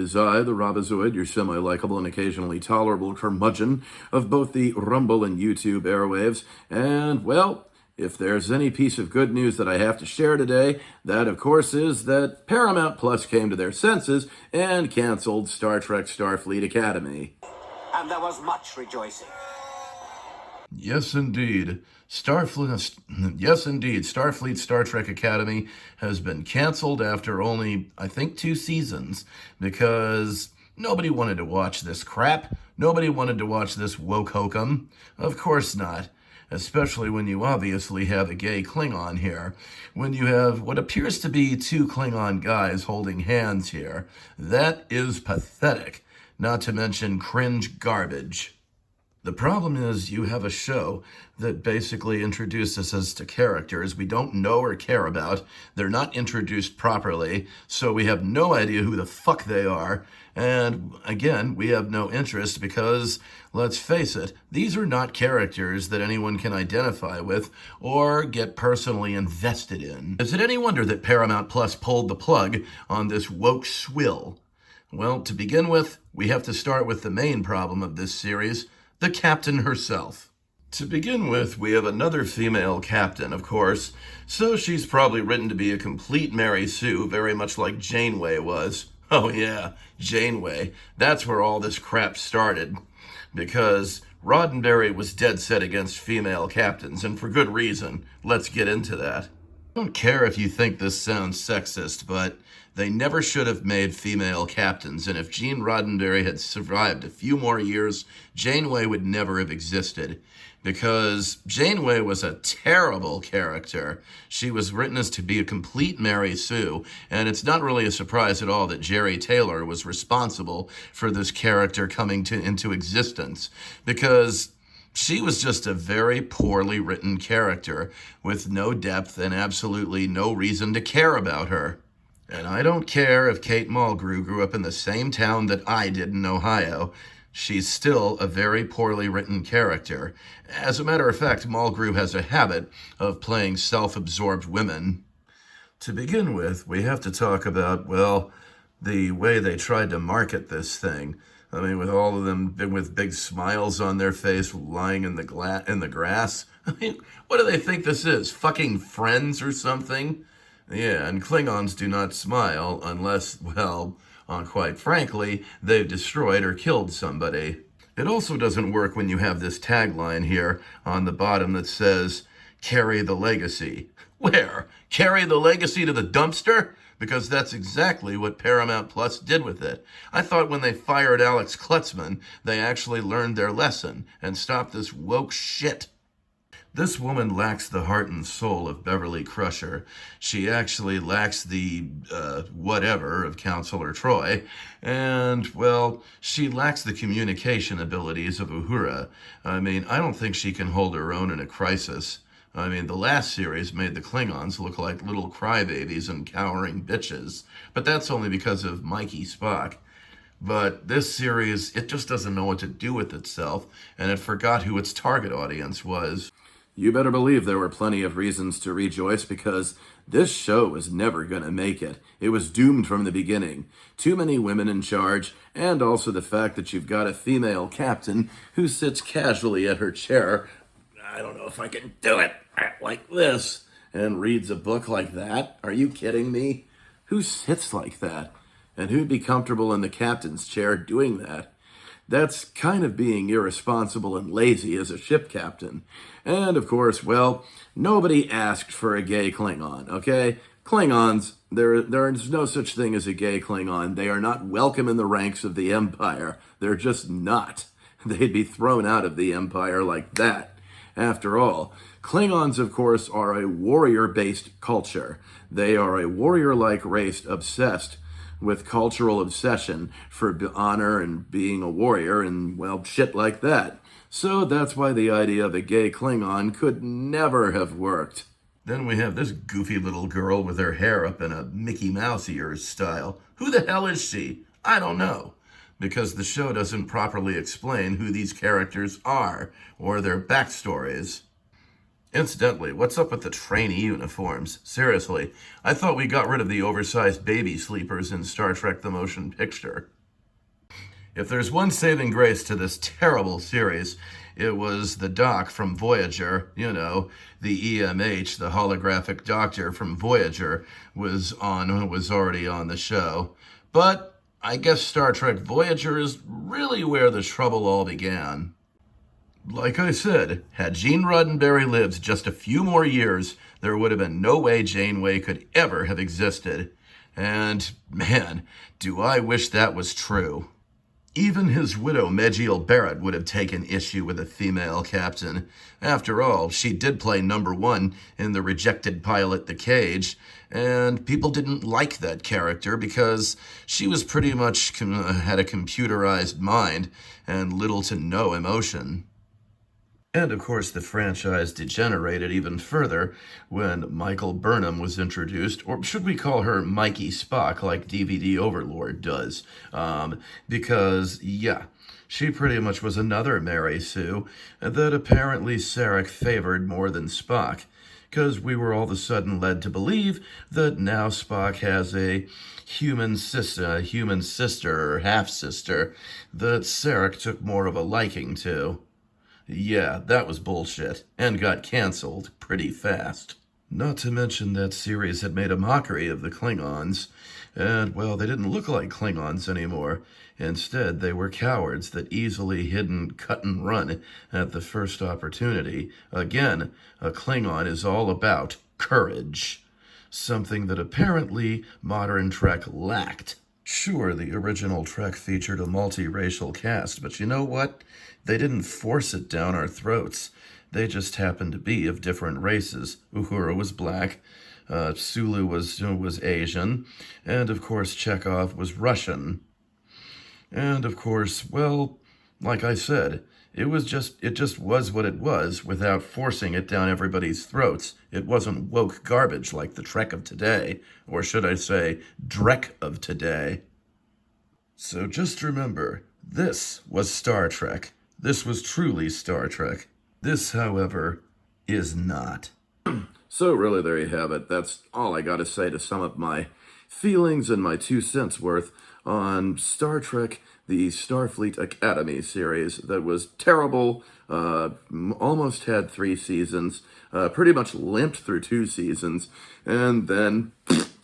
is I, the Robozoid, your semi-likable and occasionally tolerable curmudgeon of both the Rumble and YouTube airwaves. And, well, if there's any piece of good news that I have to share today, that, of course, is that Paramount Plus came to their senses and canceled Star Trek Starfleet Academy. And there was much rejoicing. Yes, indeed. Starfleet Star Trek Academy has been canceled after only, I think, 2 seasons, because nobody wanted to watch this crap. Nobody wanted to watch this woke hokum. Of course not. Especially when you obviously have a gay Klingon here. When you have what appears to be 2 Klingon guys holding hands here. That is pathetic. Not to mention cringe garbage. The problem is you have a show that basically introduces us to characters we don't know or care about. They're not introduced properly, so we have no idea who the fuck they are. And again, we have no interest because, let's face it, these are not characters that anyone can identify with or get personally invested in. Is it any wonder that Paramount Plus pulled the plug on this woke swill? Well, to begin with, we have to start with the main problem of this series, the captain herself. To begin with, we have another female captain, of course, so she's probably written to be a complete Mary Sue, very much like Janeway was. Oh yeah, Janeway. That's where all this crap started. Because Roddenberry was dead set against female captains, and for good reason. Let's get into that. I don't care if you think this sounds sexist, but they never should have made female captains, and if Gene Roddenberry had survived a few more years, Janeway would never have existed. Because Janeway was a terrible character. She was written as to be a complete Mary Sue, and it's not really a surprise at all that Jerry Taylor was responsible for this character coming into existence. Because she was just a very poorly written character with no depth and absolutely no reason to care about her. And I don't care if Kate Mulgrew grew up in the same town that I did in Ohio. She's still a very poorly written character. As a matter of fact, Mulgrew has a habit of playing self-absorbed women. To begin with, we have to talk about, well, the way they tried to market this thing. I mean, with all of them with big smiles on their face lying in the grass. I mean, what do they think this is? Fucking Friends or something? Yeah, and Klingons do not smile unless, well, quite frankly, they've destroyed or killed somebody. It also doesn't work when you have this tagline here on the bottom that says, "Carry the legacy." Where? Carry the legacy to the dumpster? Because that's exactly what Paramount Plus did with it. I thought when they fired Alex Klutzman, they actually learned their lesson and stopped this woke shit. This woman lacks the heart and soul of Beverly Crusher. She actually lacks the whatever of Counselor Troy. And, well, she lacks the communication abilities of Uhura. I mean, I don't think she can hold her own in a crisis. I mean, the last series made the Klingons look like little crybabies and cowering bitches. But that's only because of Mikey Spock. But this series, it just doesn't know what to do with itself, and it forgot who its target audience was. You better believe there were plenty of reasons to rejoice, because this show was never going to make it. It was doomed from the beginning. Too many women in charge, and also the fact that you've got a female captain who sits casually at her chair, I don't know if I can do it, like this, and reads a book like that. Are you kidding me? Who sits like that? And who'd be comfortable in the captain's chair doing that? That's kind of being irresponsible and lazy as a ship captain. And of course, well, nobody asked for a gay Klingon, okay? Klingons, there's no such thing as a gay Klingon. They are not welcome in the ranks of the Empire. They're just not. They'd be thrown out of the Empire like that. After all, Klingons, of course, are a warrior-based culture. They are a warrior-like race obsessed with cultural obsession for honor and being a warrior and, well, shit like that. So that's why the idea of a gay Klingon could never have worked. Then we have this goofy little girl with her hair up in a Mickey Mouse ears style. Who the hell is she? I don't know. Because the show doesn't properly explain who these characters are or their backstories. Incidentally, what's up with the trainee uniforms? Seriously, I thought we got rid of the oversized baby sleepers in Star Trek the Motion Picture. If there's one saving grace to this terrible series, it was the doc from Voyager, the EMH, the holographic doctor from Voyager, was already on the show. But I guess Star Trek Voyager is really where the trouble all began. Like I said, had Gene Roddenberry lived just a few more years, there would have been no way Janeway could ever have existed. And, man, do I wish that was true. Even his widow, Megiel Barrett, would have taken issue with a female captain. After all, she did play number one in the rejected pilot The Cage, and people didn't like that character because she was pretty much had a computerized mind and little to no emotion. And of course, the franchise degenerated even further when Michael Burnham was introduced, or should we call her Mikey Spock, like DVD Overlord does? Because, yeah, she pretty much was another Mary Sue that apparently Sarek favored more than Spock, because we were all of a sudden led to believe that now Spock has a human sister or half-sister that Sarek took more of a liking to. Yeah, that was bullshit, and got canceled pretty fast. Not to mention that series had made a mockery of the Klingons, and, well, they didn't look like Klingons anymore. Instead, they were cowards that easily hid and cut and run at the first opportunity. Again, a Klingon is all about courage, something that apparently modern Trek lacked. Sure, the original Trek featured a multiracial cast, but you know what? They didn't force it down our throats. They just happened to be of different races. Uhura was black, Sulu was Asian, and of course Chekhov was Russian. And of course, well, like I said, it just was what it was without forcing it down everybody's throats. It wasn't woke garbage like the Trek of today, or should I say, Drek of today. So just remember, this was Star Trek. This was truly Star Trek. This, however, is not. So really, there you have it. That's all I gotta say to sum up my feelings and my 2 cents worth on Star Trek, the Starfleet Academy series that was terrible, almost had 3 seasons, pretty much limped through 2 seasons, and then,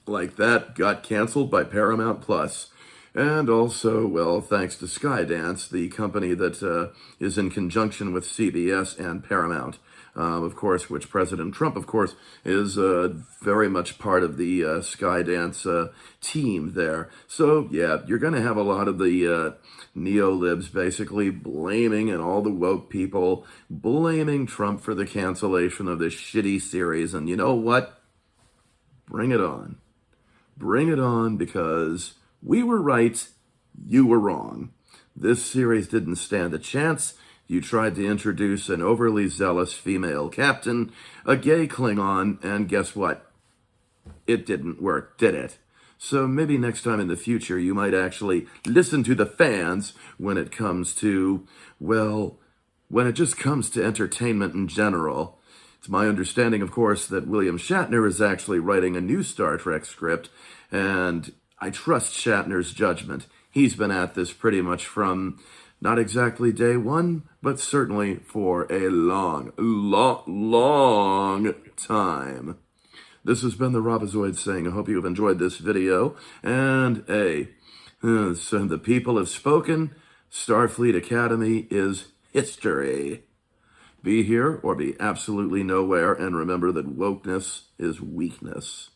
like that, got canceled by Paramount Plus. And also, well, thanks to Skydance, the company that is in conjunction with CBS and Paramount, of course, which President Trump, of course, is very much part of the Skydance team there. So, yeah, you're going to have a lot of the neo-libs basically blaming, and all the woke people blaming Trump for the cancellation of this shitty series. And you know what? Bring it on. Bring it on, because we were right, you were wrong. This series didn't stand a chance. You tried to introduce an overly zealous female captain, a gay Klingon, and guess what? It didn't work, did it? So maybe next time in the future you might actually listen to the fans when it comes to, well, when it just comes to entertainment in general. It's my understanding, of course, that William Shatner is actually writing a new Star Trek script, and I trust Shatner's judgment. He's been at this pretty much from not exactly day one, but certainly for a long time. This has been the Robozoid saying, I hope you have enjoyed this video. And so the people have spoken. Starfleet Academy is history. Be here or be absolutely nowhere, and remember that wokeness is weakness.